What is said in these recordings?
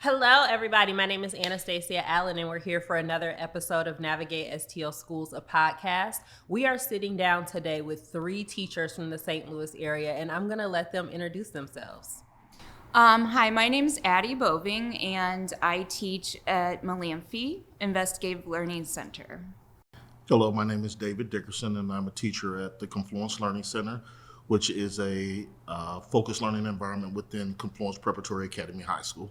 Hello, everybody. My name is Anastasia Allen, and we're here for another episode of Navigate STL Schools, a podcast. We are sitting down today with 3 teachers from the St. Louis area, and I'm going to let them introduce themselves. Hi, my name is Addie Boeving, and I teach at Malamphy Investigative Learning Center. Hello, my name is David Dickerson, and I'm a teacher at the Confluence Learning Center, which is a focused learning environment within Confluence Preparatory Academy High School.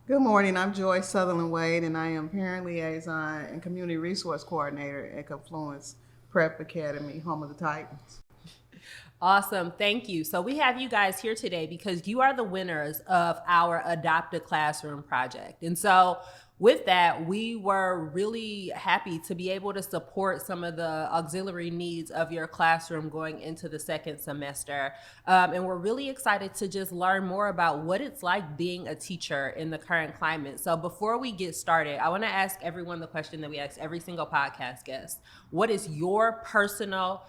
Good morning, I'm Joyce, Sutherland-Wade, and I am Parent Liaison and Community Resource Coordinator at Confluence Prep Academy, home of the Titans. Awesome. Thank you. So we have you guys here today because you are the winners of our Adopt a Classroom project. And so with that, we were really happy to be able to support some of the auxiliary needs of your classroom going into the second semester. And we're really excited to just learn more about what it's like being a teacher in the current climate. So before we get started, I want to ask everyone the question that we ask every single podcast guest. What is your personal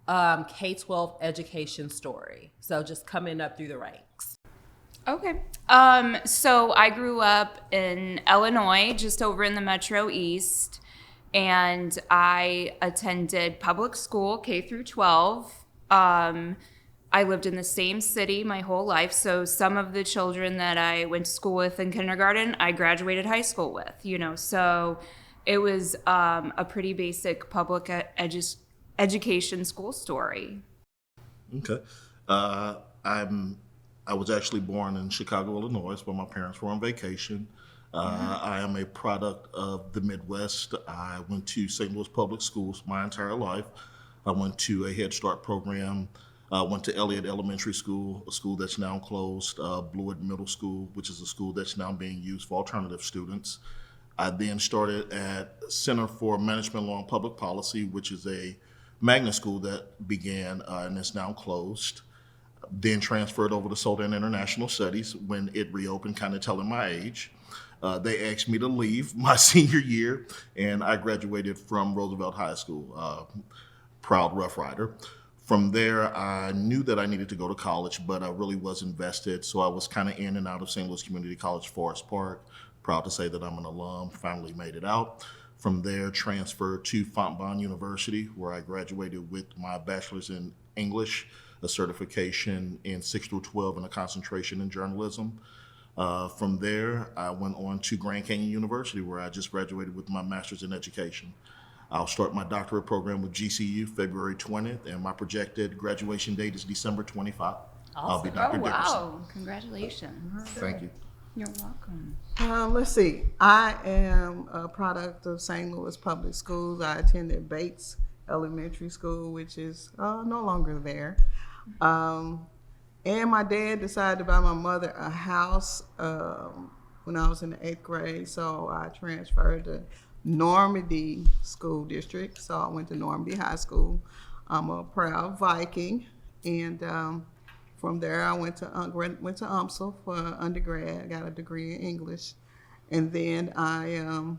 K-12 education story? So just coming up through the ranks. Okay. So I grew up in Illinois, just over in the Metro East, and I attended public school K through 12. I lived in the same city my whole life, so some of the children that I went to school with in kindergarten, I graduated high school with, so it was a pretty basic public education school story. Okay. I was actually born in Chicago, Illinois, where my parents were on vacation. I am a product of the Midwest. I went to St. Louis Public Schools my entire life. I went to a Head Start program. Went to Elliott Elementary School, a school that's now closed, Blewett Middle School, which is a school that's now being used for alternative students. I then started at Center for Management Law and Public Policy, which is a magnet school that began and is now closed. Then transferred over to Southern International Studies when it reopened, kind of telling my age. They asked me to leave my senior year, and I graduated from Roosevelt High School, proud Rough Rider. From there, I knew that I needed to go to college, but I really was invested, so I was kind of in and out of St. Louis Community College, Forest Park. Proud to say that I'm an alum, finally made it out. From there, transferred to Fontbonne University, where I graduated with my bachelor's in English, a certification in 6 through 12, and a concentration in journalism. From there, I went on to Grand Canyon University, where I just graduated with my master's in education. I'll start my doctorate program with GCU February 20th, and my projected graduation date is December 25th. Awesome. I'll be Dr. Dickerson. Wow, congratulations. Thank you. You're welcome. Let's see, I am a product of St. Louis Public Schools. I attended Bates Elementary School, which is no longer there. And my dad decided to buy my mother a house when I was in the 8th grade, so I transferred to Normandy School District. So I went to Normandy High School. I'm a proud Viking, and from there I went to UMSL for undergrad. I got a degree in English, and then I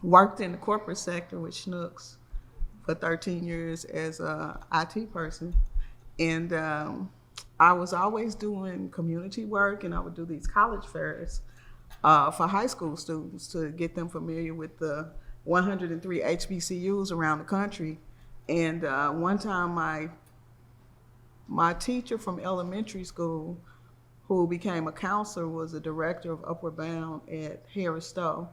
worked in the corporate sector with Schnucks for 13 years as a IT person, and I was always doing community work, and I would do these college fairs for high school students to get them familiar with the 103 HBCUs around the country. And one time my teacher from elementary school, who became a counselor, was a director of Upward Bound at Harris Stowe.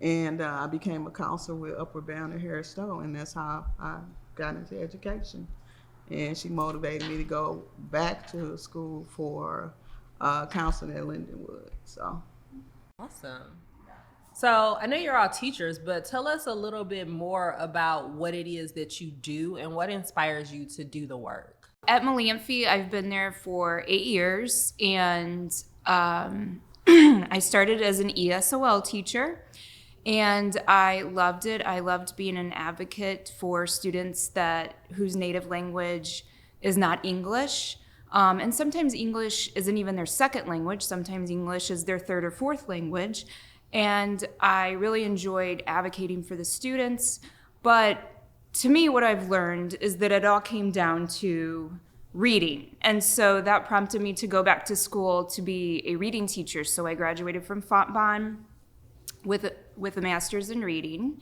And I became a counselor with Upward Bound at Harris Stowe, and that's how I got into education. And she motivated me to go back to school for counseling at Lindenwood. So Awesome. So I know you're all teachers, but tell us a little bit more about what it is that you do and what inspires you to do the work. At Malamphy, I've been there for 8 years, and I started as an ESOL teacher, and I loved it. I loved being an advocate for students whose native language is not English. And sometimes English isn't even their second language. Sometimes English is their third or fourth language. And I really enjoyed advocating for the students. But to me, what I've learned is that it all came down to reading. And so that prompted me to go back to school to be a reading teacher. So I graduated from Fontbonne with a master's in reading,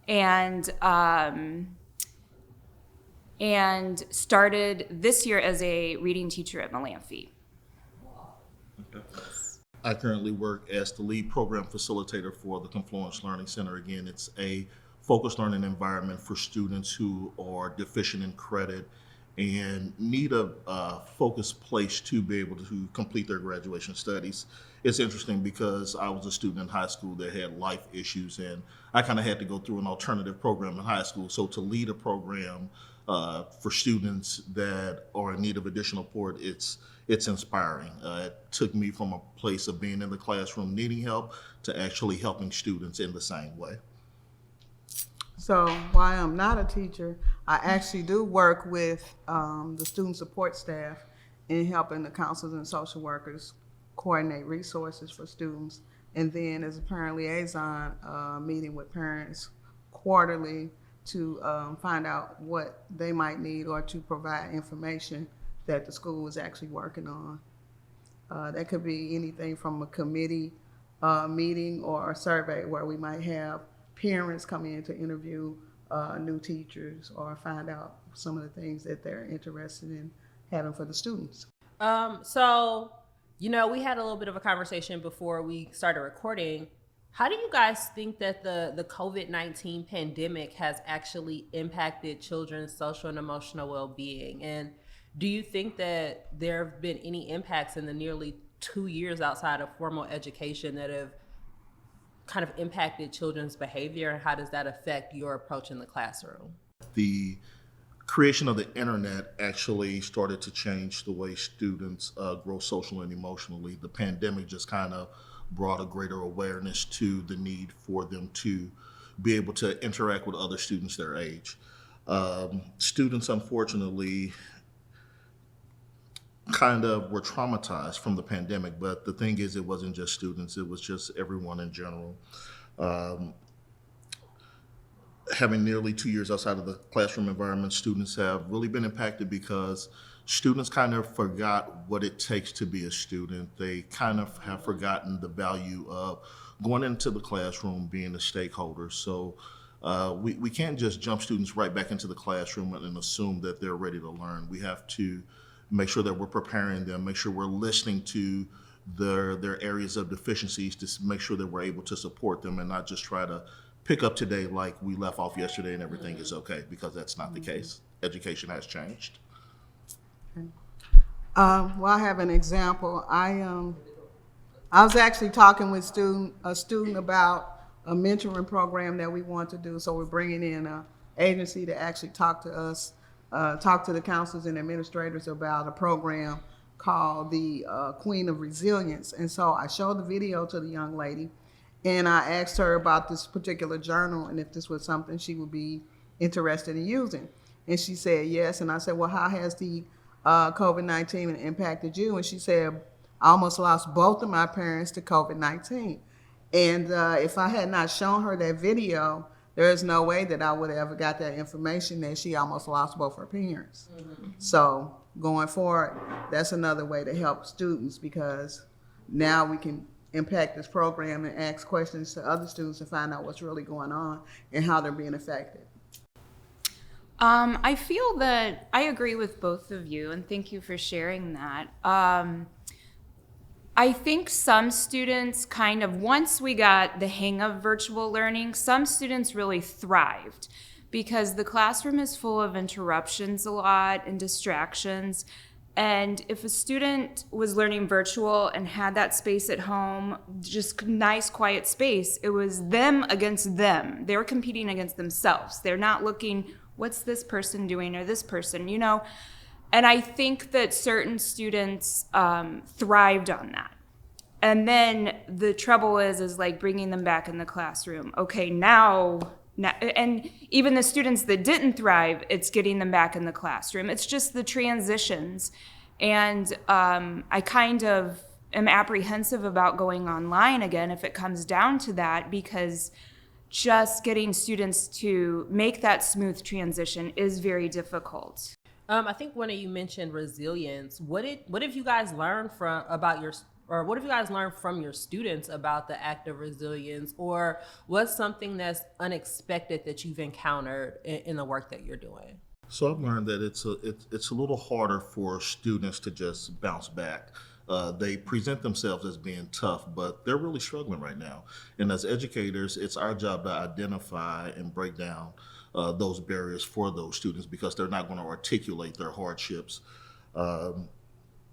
and started this year as a reading teacher at Malamphy. Okay. I currently work as the lead program facilitator for the Confluence Learning Center. Again, it's a focused learning environment for students who are deficient in credit and need a focused place to be able to complete their graduation studies. It's interesting because I was a student in high school that had life issues, and I kind of had to go through an alternative program in high school. So to lead a program for students that are in need of additional support, it's inspiring. It took me from a place of being in the classroom needing help to actually helping students in the same way. So while I'm not a teacher, I actually do work with the student support staff in helping the counselors and social workers coordinate resources for students. And then as a parent liaison, meeting with parents quarterly to find out what they might need or to provide information that the school is actually working on. That could be anything from a committee meeting or a survey where we might have parents come in to interview new teachers or find out some of the things that they're interested in having for the students. So, we had a little bit of a conversation before we started recording. How do you guys think that the COVID-19 pandemic has actually impacted children's social and emotional well-being? And do you think that there have been any impacts in the nearly 2 years outside of formal education that have kind of impacted children's behavior, and how does that affect your approach in the classroom? The creation of the internet actually started to change the way students grow socially and emotionally. The pandemic just kind of brought a greater awareness to the need for them to be able to interact with other students their age. Students, unfortunately, kind of were traumatized from the pandemic, but the thing is, it wasn't just students, it was just everyone in general. Having nearly 2 years outside of the classroom environment, students have really been impacted because students kind of forgot what it takes to be a student. They kind of have forgotten the value of going into the classroom, being a stakeholder. So we can't just jump students right back into the classroom and assume that they're ready to learn. We have to make sure that we're preparing them, make sure we're listening to their areas of deficiencies to make sure that we're able to support them and not just try to pick up today like we left off yesterday and everything is okay, because that's not the case. Education has changed. Well, I have an example. I was actually talking with a student about a mentoring program that we want to do. So we're bringing in an agency to actually talk to us, talk to the counselors and administrators about a program called the Queen of Resilience. And so I showed the video to the young lady, and I asked her about this particular journal and if this was something she would be interested in using. And she said yes. And I said, well, how has the COVID-19 impacted you? And she said, I almost lost both of my parents to COVID-19. And if I had not shown her that video, there is no way that I would have ever got that information that she almost lost both her parents. Mm-hmm. So going forward, that's another way to help students, because now we can impact this program and ask questions to other students to find out what's really going on and how they're being affected. I feel that I agree with both of you, and thank you for sharing that. I think some students kind of, once we got the hang of virtual learning, some students really thrived because the classroom is full of interruptions a lot and distractions. And if a student was learning virtual and had that space at home, just nice, quiet space, it was them against them. They were competing against themselves. They're not looking, what's this person doing or this person, you know? And I think that certain students thrived on that. And then the trouble is like bringing them back in the classroom. Okay, now, and even the students that didn't thrive, it's getting them back in the classroom. It's just the transitions. And I kind of am apprehensive about going online again if it comes down to that, because just getting students to make that smooth transition is very difficult. I think one of you mentioned resilience. What have you guys learned what have you guys learned from your students about the act of resilience, or what's something that's unexpected that you've encountered in the work that you're doing? So I've learned that it's a little harder for students to just bounce back. They present themselves as being tough, but they're really struggling right now. And as educators, it's our job to identify and break down those barriers for those students because they're not going to articulate their hardships.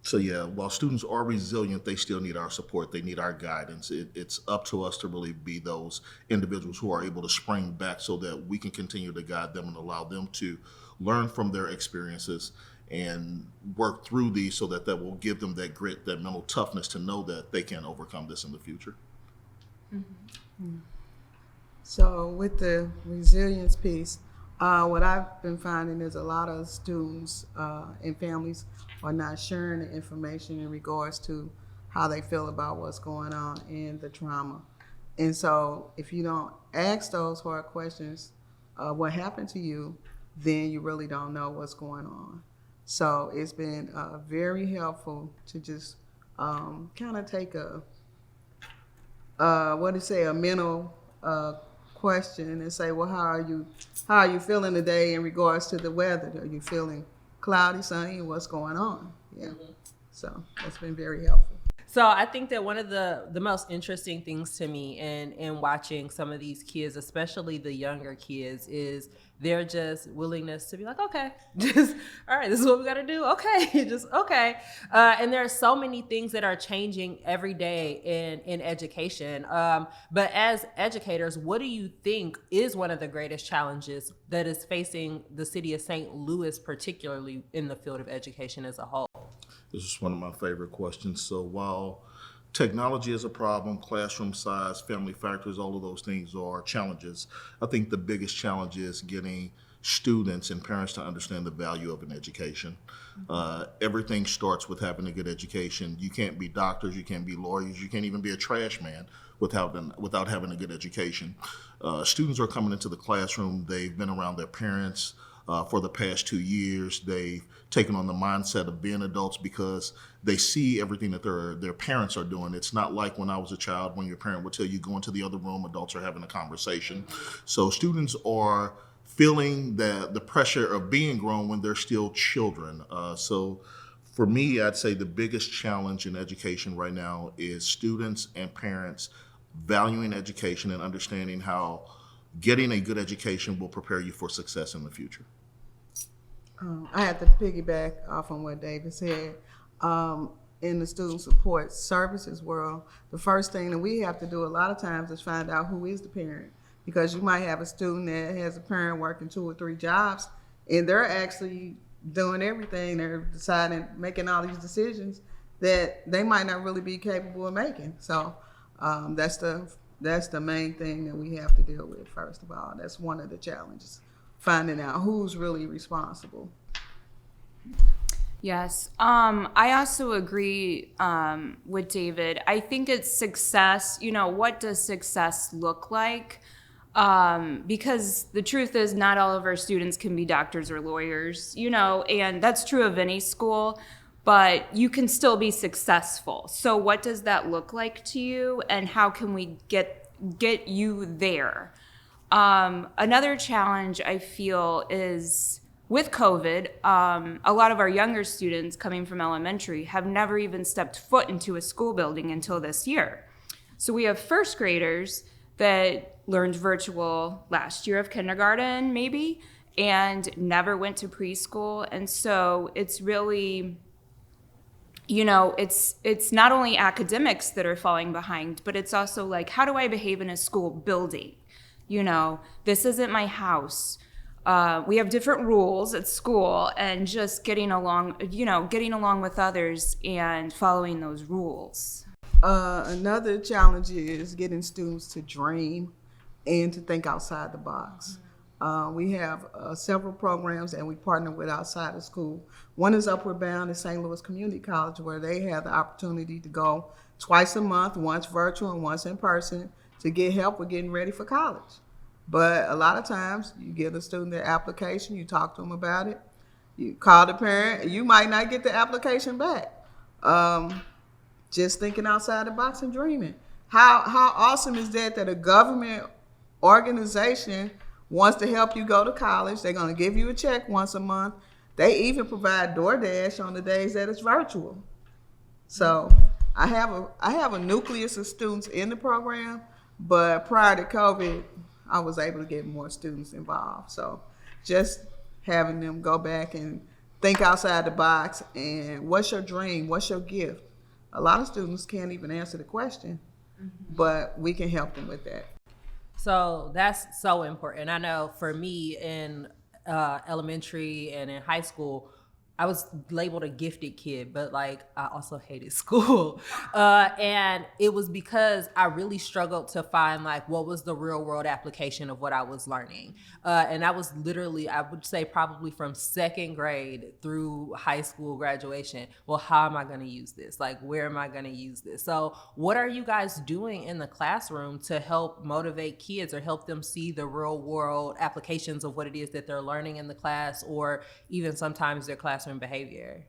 So yeah, while students are resilient, they still need our support. They need our guidance. It's up to us to really be those individuals who are able to spring back so that we can continue to guide them and allow them to learn from their experiences and work through these so that will give them that grit, that mental toughness to know that they can overcome this in the future. So with the resilience piece, what I've been finding is a lot of students and families are not sharing the information in regards to how they feel about what's going on and the trauma. And so if you don't ask those hard questions, what happened to you, then you really don't know what's going on. So it's been very helpful to just kind of take a mental question and say, well, how are you feeling today in regards to the weather? Are you feeling cloudy, sunny? What's going on? Yeah. So that's been very helpful. So I think that one of the most interesting things to me in watching some of these kids, especially the younger kids, is their just willingness to be like, okay, just, all right, this is what we got to do. Okay, just, okay. And there are so many things that are changing every day in education. But as educators, what do you think is one of the greatest challenges that is facing the city of St. Louis, particularly in the field of education as a whole? This is one of my favorite questions. So while technology is a problem, classroom size, family factors, all of those things are challenges, I think the biggest challenge is getting students and parents to understand the value of an education. Everything starts with having a good education. You can't be doctors, you can't be lawyers, you can't even be a trash man without having a good education. Students are coming into the classroom, they've been around their parents for the past 2 years. They've taken on the mindset of being adults because they see everything that their parents are doing. It's not like when I was a child when your parent would tell you go into the other room, adults are having a conversation. So students are feeling the pressure of being grown when they're still children. So for me, I'd say the biggest challenge in education right now is students and parents valuing education and understanding how getting a good education will prepare you for success in the future. I have to piggyback off on what David said. In the student support services world, the first thing that we have to do a lot of times is find out who is the parent, because you might have a student that has a parent working 2 or 3 jobs, and they're actually doing everything. They're deciding, making all these decisions that they might not really be capable of making. So that's the main thing that we have to deal with first of all. That's one of the challenges, finding out who's really responsible. Yes. I also agree with David. I think it's success. What does success look like? Because the truth is not all of our students can be doctors or lawyers, and that's true of any school, but you can still be successful. So what does that look like to you, and how can we get you there? Another challenge I feel is with COVID, a lot of our younger students coming from elementary have never even stepped foot into a school building until this year. So we have first graders that learned virtual last year of kindergarten, maybe, and never went to preschool. And so it's really, it's not only academics that are falling behind, but it's also like, how do I behave in a school building? This isn't my house. We have different rules at school, and just getting along with others and following those rules. Another challenge is getting students to dream and to think outside the box. We have several programs and we partner with outside of school. One is Upward Bound at St. Louis Community College, where they have the opportunity to go twice a month, once virtual and once in person, to get help with getting ready for college. But a lot of times you give the student their application, you talk to them about it, You call the parent, you might not get the application back. Just thinking outside the box and dreaming. How awesome is that a government organization wants to help you go to college? They're going to give you a check once a month. They even provide DoorDash on the days that it's virtual. So I have a nucleus of students in the program, but prior to COVID, I was able to get more students involved. So just having them go back and think outside the box and what's your dream? What's your gift? A lot of students can't even answer the question, but we can help them with that. So that's so important. I know for me in elementary and in high school, I was labeled a gifted kid, but like I also hated school. And it was because I really struggled to find like what was the real world application of what I was learning. And that was literally, I would say probably from second grade through high school graduation. Well, how am I going to use this? Like, where am I going to use this? So what are you guys doing in the classroom to help motivate kids or help them see the real world applications of what it is that they're learning in the class, or even sometimes their classroom behavior?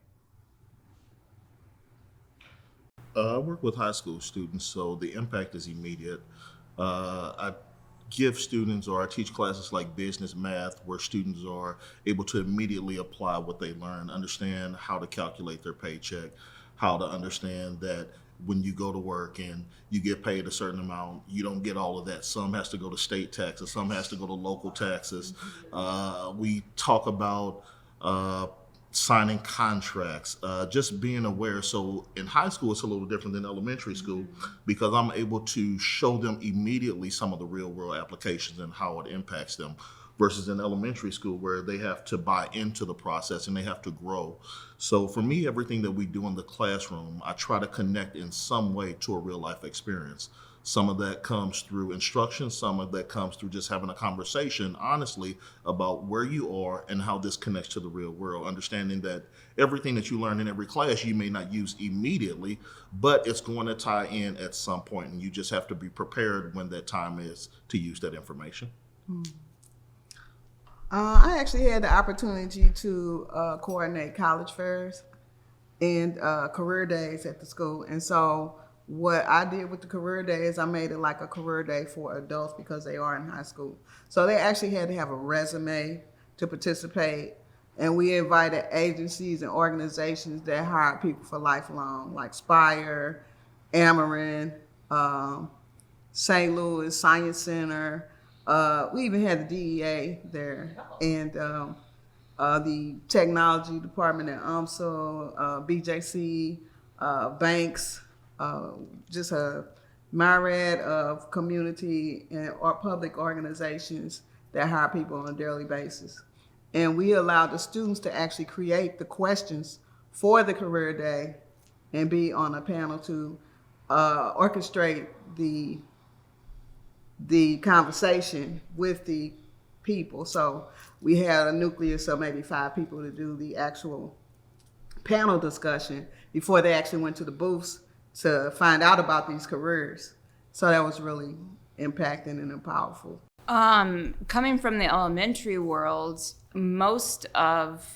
I work with high school students, so the impact is immediate. I give students, or I teach classes like business math, where students are able to immediately apply what they learn, understand how to calculate their paycheck, how to understand that when you go to work and you get paid a certain amount, you don't get all of that. Some has to go to state taxes, some has to go to local taxes. We talk about signing contracts, just being aware. So in high school, it's a little different than elementary school because I'm able to show them immediately some of the real world applications and how it impacts them, versus in elementary school where they have to buy into the process and they have to grow. So for me, everything that we do in the classroom, I try to connect in some way to a real life experience. Some of that comes through instruction, some of that comes through just having a conversation, honestly, about where you are and how this connects to the real world. Understanding that everything that you learn in every class, you may not use immediately, but it's going to tie in at some point, and you just have to be prepared when that time is to use that information. I actually had the opportunity to coordinate college fairs and career days at the school. And so what I did with the career days, I made it like a career day for adults because they are in high school. So they actually had to have a resume to participate. And we invited agencies and organizations that hire people for lifelong, like Spire, Ameren, St. Louis Science Center. We even had the DEA there, and the technology department at UMSL, BJC, banks, just a myriad of community and or public organizations that hire people on a daily basis. And we allowed the students to actually create the questions for the career day and be on a panel to orchestrate the conversation with the people. So we had a nucleus of maybe 5 people to do the actual panel discussion before they actually went to the booths to find out about these careers. So that was really impacting and powerful. Coming from the elementary world, most of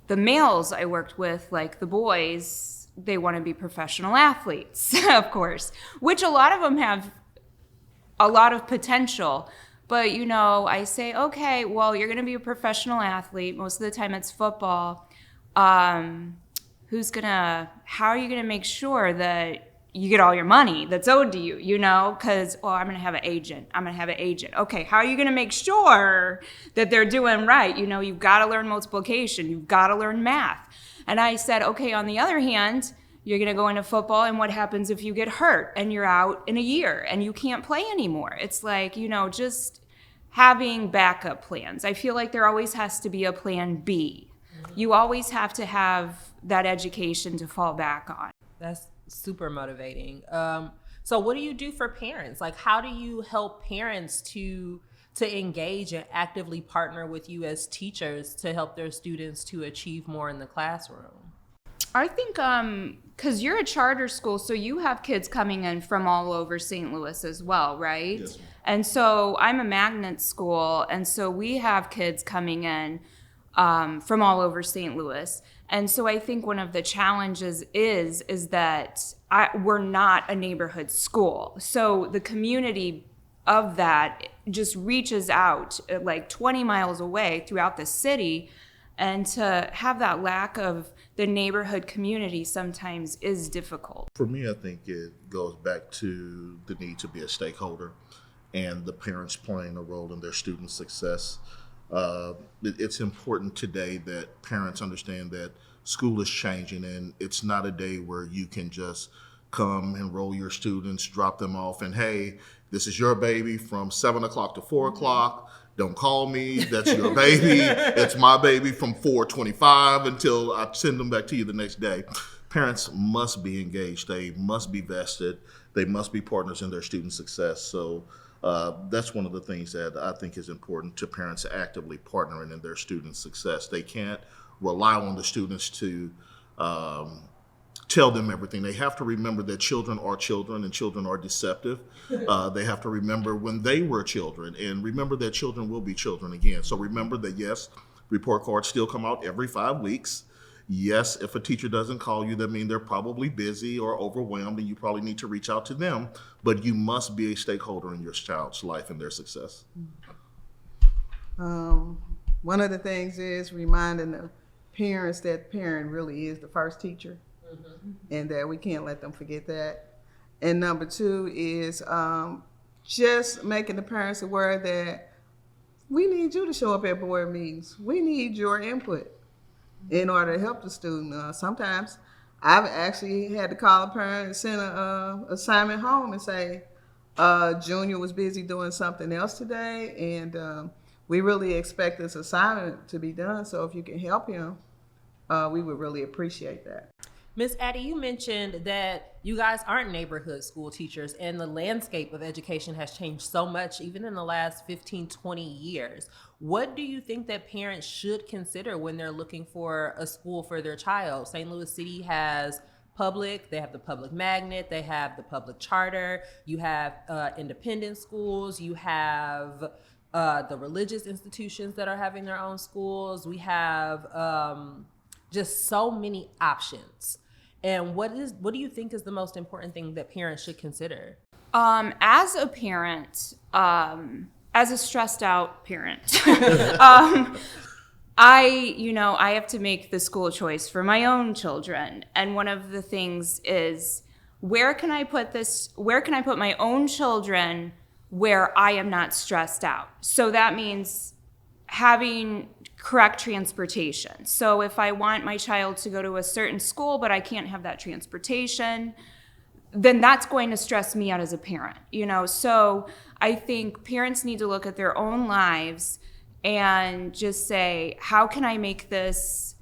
the males I worked with, like the boys, they want to be professional athletes, of course, which a lot of them have a lot of potential. But, you know, I say, okay, well, you're going to be a professional athlete. Most of the time it's football. How are you going to make sure that you get all your money that's owed to you, you know? Because, I'm going to have an agent. Okay, how are you going to make sure that they're doing right? You know, you've got to learn multiplication. You've got to learn math. And I said, okay, on the other hand, you're going to go into football, and what happens if you get hurt and you're out in a year and you can't play anymore? It's like, you know, just having backup plans. I feel like there always has to be a plan B. You always have to have that education to fall back on. That's super motivating. So what do you do for parents? Like, how do you help parents to engage and actively partner with you as teachers to help their students to achieve more in the classroom? I think because you're a charter school, so you have kids coming in from all over St. Louis as well, right? Yes. And so I'm a magnet school, and so we have kids coming in from all over St. Louis. And so I think one of the challenges is that we're not a neighborhood school. So the community of that just reaches out like 20 miles away throughout the city. And to have that lack of the neighborhood community sometimes is difficult. For me, I think it goes back to the need to be a stakeholder and the parents playing a role in their students' success. It's important today that parents understand that school is changing, and it's not a day where you can just come, enroll your students, drop them off, and hey, this is your baby from 7 o'clock to 4 o'clock. Don't call me. That's your baby. It's my baby from 4:25 until I send them back to you the next day. Parents must be engaged. They must be vested. They must be partners in their student success. So that's one of the things that I think is important to parents actively partnering in their student success. They can't rely on the students to tell them everything. They have to remember that children are children and children are deceptive. They have to remember when they were children and remember that children will be children again. So remember that, yes, report cards still come out every 5 weeks. Yes, if a teacher doesn't call you, that means they're probably busy or overwhelmed and you probably need to reach out to them. But you must be a stakeholder in your child's life and their success. One of the things is reminding the parents that parent really is the first teacher. And that we can't let them forget that. And number 2 is just making the parents aware that we need you to show up at board meetings. We need your input in order to help the student. Sometimes I've actually had to call a parent and send an assignment home and say, Junior was busy doing something else today, and we really expect this assignment to be done. So if you can help him, we would really appreciate that. Miss Addie, you mentioned that you guys aren't neighborhood school teachers and the landscape of education has changed so much even in the last 15, 20 years. What do you think that parents should consider when they're looking for a school for their child? St. Louis City has public, they have the public magnet, they have the public charter, you have independent schools, you have the religious institutions that are having their own schools. We have just so many options. And what do you think is the most important thing that parents should consider? As a parent, as a stressed out parent, I have to make the school choice for my own children. And one of the things is, where can I put my own children where I am not stressed out? So that means having correct transportation. So if I want my child to go to a certain school, but I can't have that transportation, then that's going to stress me out as a parent, So I think parents need to look at their own lives and just say, how can I make this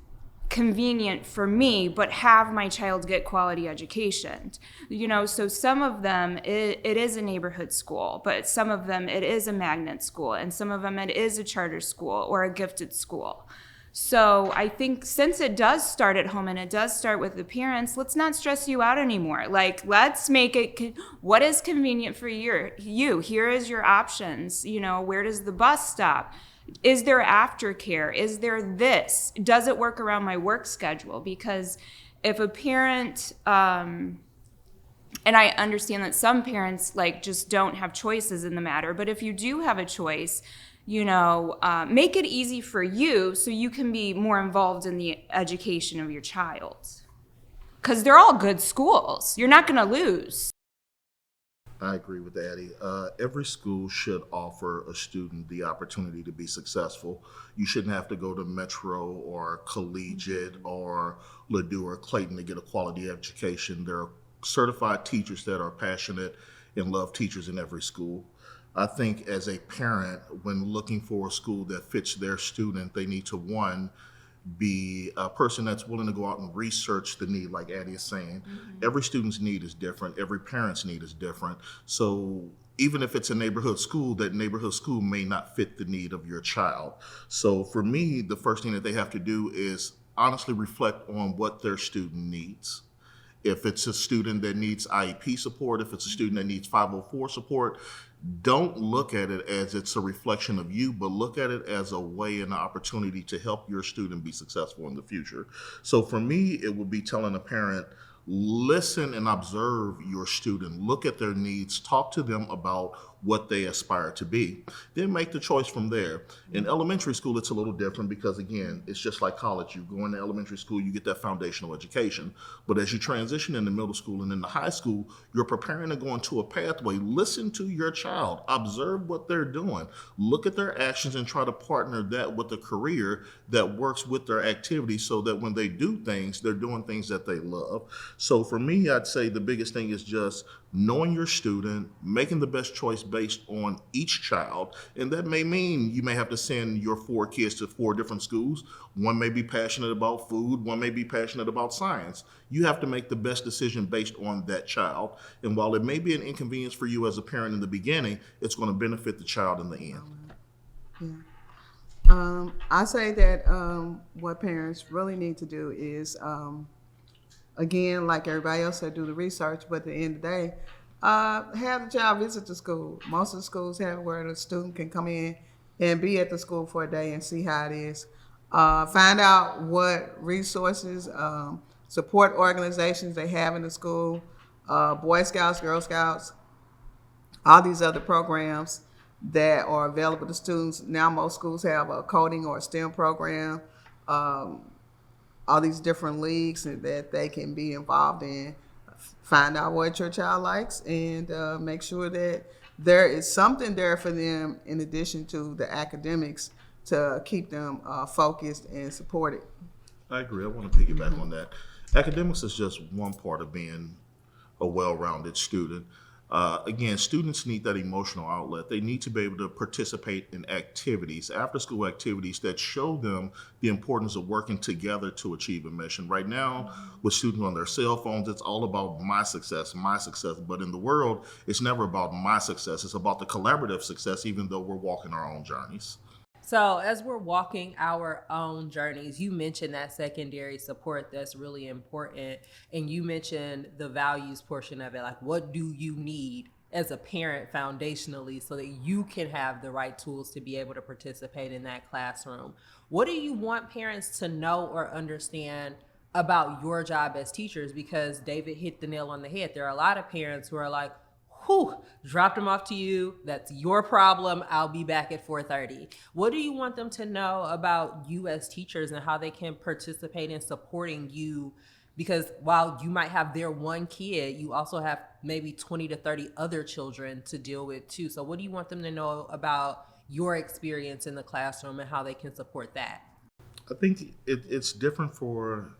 convenient for me, but have my child get quality education? So some of them, it is a neighborhood school, but some of them, it is a magnet school, and some of them, it is a charter school or a gifted school. So I think since it does start at home and it does start with the parents, let's not stress you out anymore. Like, let's make it, what is convenient for you? Here is your options. Where does the bus stop? Is there aftercare? Is there this? Does it work around my work schedule? Because if a parent, and I understand that some parents just don't have choices in the matter, but if you do have a choice, make it easy for you so you can be more involved in the education of your child. Because they're all good schools. You're not going to lose. I agree with Addie. Every school should offer a student the opportunity to be successful. You shouldn't have to go to Metro or Collegiate or Ladue or Clayton to get a quality education. There are certified teachers that are passionate and love teachers in every school. I think as a parent, when looking for a school that fits their student, they need to, one, be a person that's willing to go out and research the need, like Addie is saying. Every student's need is different. Every parent's need is different. So even if it's a neighborhood school, that neighborhood school may not fit the need of your child. So for me, the first thing that they have to do is honestly reflect on what their student needs If it's a student that needs IEP support, if it's a student that needs 504 support, don't look at it as it's a reflection of you, but look at it as a way and an opportunity to help your student be successful in the future. So for me, it would be telling a parent, listen and observe your student, look at their needs, talk to them about what they aspire to be, then make the choice from there. In elementary school, it's a little different because, again, it's just like college. You go into elementary school, you get that foundational education. But as you transition into middle school and into high school, you're preparing to go into a pathway. Listen to your child, observe what they're doing, look at their actions, and try to partner that with a career that works with their activities so that when they do things, they're doing things that they love. So for me, I'd say the biggest thing is just knowing your student, making the best choice based on each child. And that may mean you may have to send your 4 kids to 4 different schools. One may be passionate about food, one may be passionate about science. You have to make the best decision based on that child. And while it may be an inconvenience for you as a parent in the beginning, it's going to benefit the child in the end. Yeah. I say that what parents really need to do is, again, like everybody else said, do the research, but at the end of the day, have the child visit the school. Most of the schools have where the student can come in and be at the school for a day and see how it is. Find out what resources, support organizations they have in the school, Boy Scouts, Girl Scouts, all these other programs that are available to students. Now most schools have a coding or a STEM program, all these different leagues that they can be involved in. Find out what your child likes and make sure that there is something there for them in addition to the academics to keep them focused and supported. I agree. I want to piggyback on that. Academics is just one part of being a well-rounded student. Again, students need that emotional outlet. They need to be able to participate in activities, after-school activities that show them the importance of working together to achieve a mission. Right now, with students on their cell phones, it's all about my success. But in the world, it's never about my success. It's about the collaborative success, even though we're walking our own journeys. So as we're walking our own journeys, you mentioned that secondary support that's really important. And you mentioned the values portion of it. Like, what do you need as a parent foundationally so that you can have the right tools to be able to participate in that classroom? What do you want parents to know or understand about your job as teachers? Because David hit the nail on the head. There are a lot of parents who are like, whew, dropped them off to you. That's your problem. I'll be back at 4:30. What do you want them to know about you as teachers and how they can participate in supporting you? Because while you might have their one kid, you also have maybe 20 to 30 other children to deal with too. So what do you want them to know about your experience in the classroom and how they can support that? I think it's different for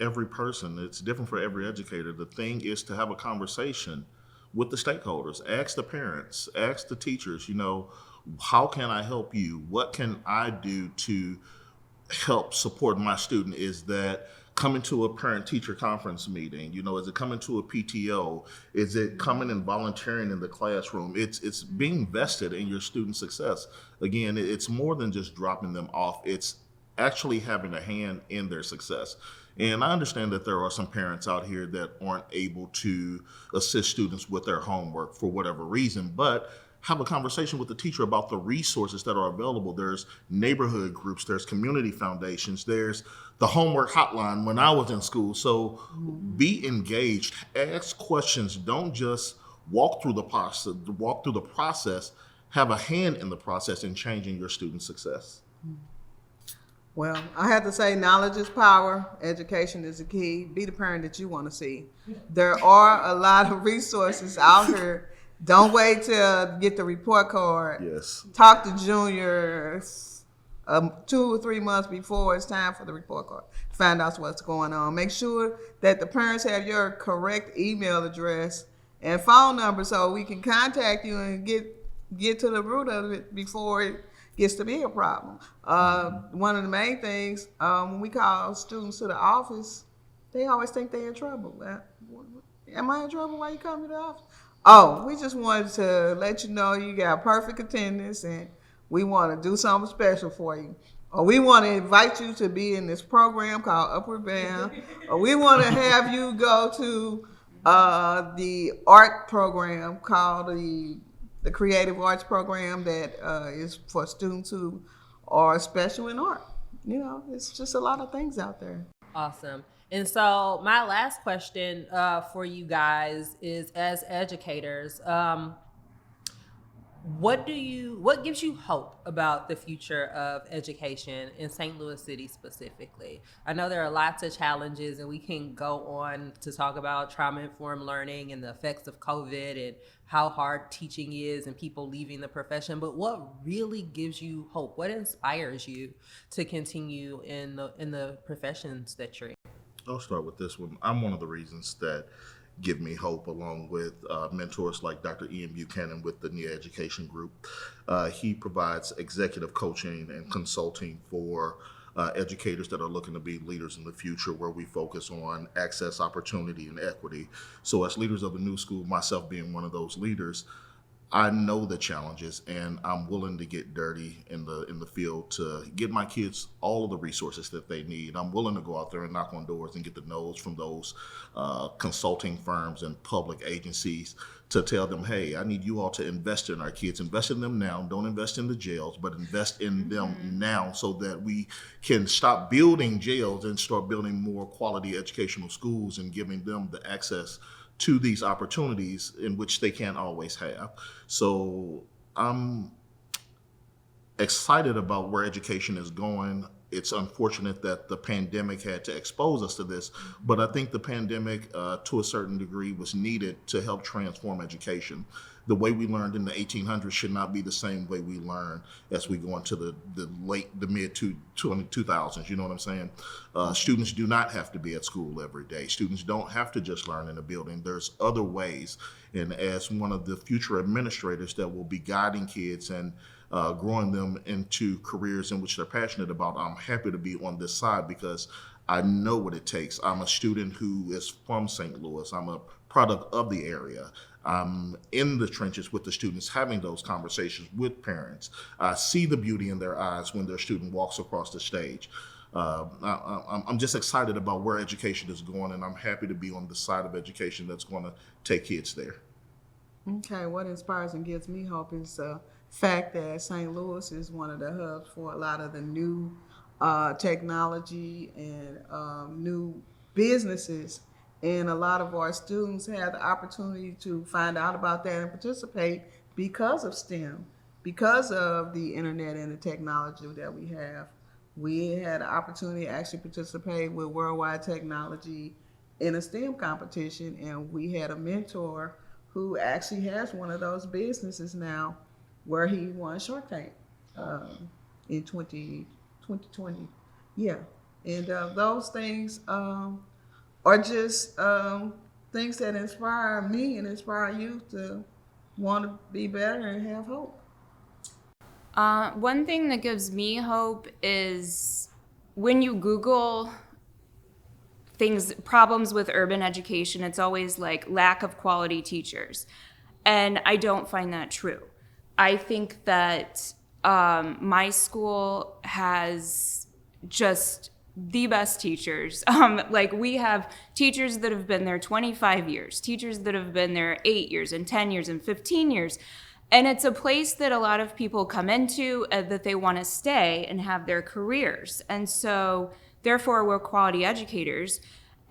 every person. It's different for every educator. The thing is to have a conversation with the stakeholders. Ask the parents, ask the teachers, how can I help you? What can I do to help support my student? Is that coming to a parent-teacher conference meeting? Is it coming to a PTO? Is it coming and volunteering in the classroom? It's being vested in your student success. Again, it's more than just dropping them off. It's actually having a hand in their success. And I understand that there are some parents out here that aren't able to assist students with their homework for whatever reason, but have a conversation with the teacher about the resources that are available. There's neighborhood groups, there's community foundations, there's the homework hotline when I was in school. So be engaged, ask questions, don't just walk through the process, have a hand in the process in changing your student's success. Well, I have to say knowledge is power. Education is the key. Be the parent that you want to see. There are a lot of resources out here. Don't wait to get the report card. Yes. Talk to juniors 2 or 3 months before it's time for the report card. Find out what's going on. Make sure that the parents have your correct email address and phone number so we can contact you and get to the root of it before it gets to be a problem. One of the main things, when we call students to the office, they always think they're in trouble. Am I in trouble? Why you come to the office? Oh, we just wanted to let you know you got perfect attendance and we want to do something special for you. or we want to invite you to be in this program called Upward Bound, or we want to have you go to the art program called the Creative Arts Program that is for students who are special in art. You know, it's just a lot of things out there. Awesome. And so my last question for you guys is, as educators, what gives you hope about the future of education in St. Louis City specifically? I know there are lots of challenges, and we can go on to talk about trauma-informed learning and the effects of COVID and how hard teaching is and people leaving the profession, but what really gives you hope? What inspires you to continue in the professions that you're in? I'll start with this one. I'm one of the reasons that give me hope, along with mentors like Dr. Ian Buchanan with the NIA Education Group. He provides executive coaching and consulting for educators that are looking to be leaders in the future, where we focus on access, opportunity, and equity. So as leaders of the new school, myself being one of those leaders, I know the challenges, and I'm willing to get dirty in the field to get my kids all of the resources that they need. I'm willing to go out there and knock on doors and get the no's from those consulting firms and public agencies to tell them, hey, I need you all to invest in our kids. Invest in them now. Don't invest in the jails, but invest in them now, so that we can stop building jails and start building more quality educational schools and giving them the access to these opportunities in which they can't always have. So I'm excited about where education is going. It's unfortunate that the pandemic had to expose us to this, but I think the pandemic, to a certain degree, was needed to help transform education. The way we learned in the 1800s should not be the same way we learn as we go into the mid 2000s. You know what I'm saying? Students do not have to be at school every day. Students don't have to just learn in a building. There's other ways. And as one of the future administrators that will be guiding kids and growing them into careers in which they're passionate about, I'm happy to be on this side because I know what it takes. I'm a student who is from St. Louis. I'm a product of the area. I'm in the trenches with the students, having those conversations with parents. I see the beauty in their eyes when their student walks across the stage. I'm just excited about where education is going, and I'm happy to be on the side of education that's going to take kids there. Okay, what inspires and gives me hope is the fact that St. Louis is one of the hubs for a lot of the new technology and new businesses. And a lot of our students have the opportunity to find out about that and participate because of STEM, because of the internet and the technology that we have. We had an opportunity to actually participate with Worldwide Technology in a STEM competition, and we had a mentor who actually has one of those businesses now where he won Shark Tank in 2020. Yeah, and those things are just things that inspire me and inspire you to want to be better and have hope. One thing that gives me hope is when you Google problems with urban education, it's always like lack of quality teachers. And I don't find that true. I think that my school has just the best teachers. Like we have teachers that have been there 25 years, teachers that have been there 8 years and 10 years and 15 years. And it's a place that a lot of people come into that they want to stay and have their careers. And so therefore we're quality educators.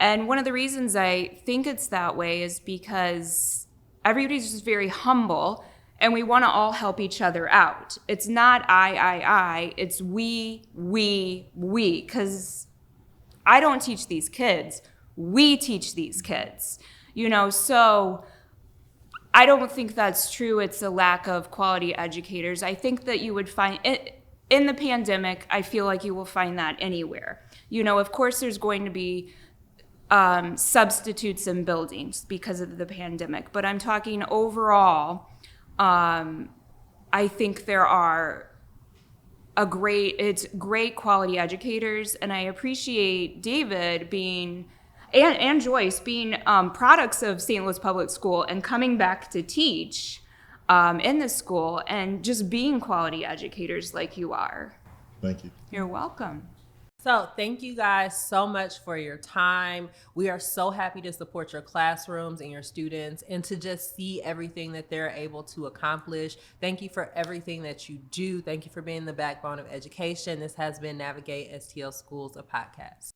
And one of the reasons I think it's that way is because everybody's just very humble and we want to all help each other out. It's not I, it's we, because I don't teach these kids. We teach these kids, so I don't think that's true. It's a lack of quality educators. I think that you would find it in the pandemic. I feel like you will find that anywhere. Of course, there's going to be substitutes in buildings because of the pandemic, but I'm talking overall. I think there are it's great quality educators, and I appreciate David being and Joyce being products of St. Louis Public School and coming back to teach in the school and just being quality educators like you are. Thank you. You're welcome. So thank you guys so much for your time. We are so happy to support your classrooms and your students and to just see everything that they're able to accomplish. Thank you for everything that you do. Thank you for being the backbone of education. This has been Navigate STL Schools, a podcast.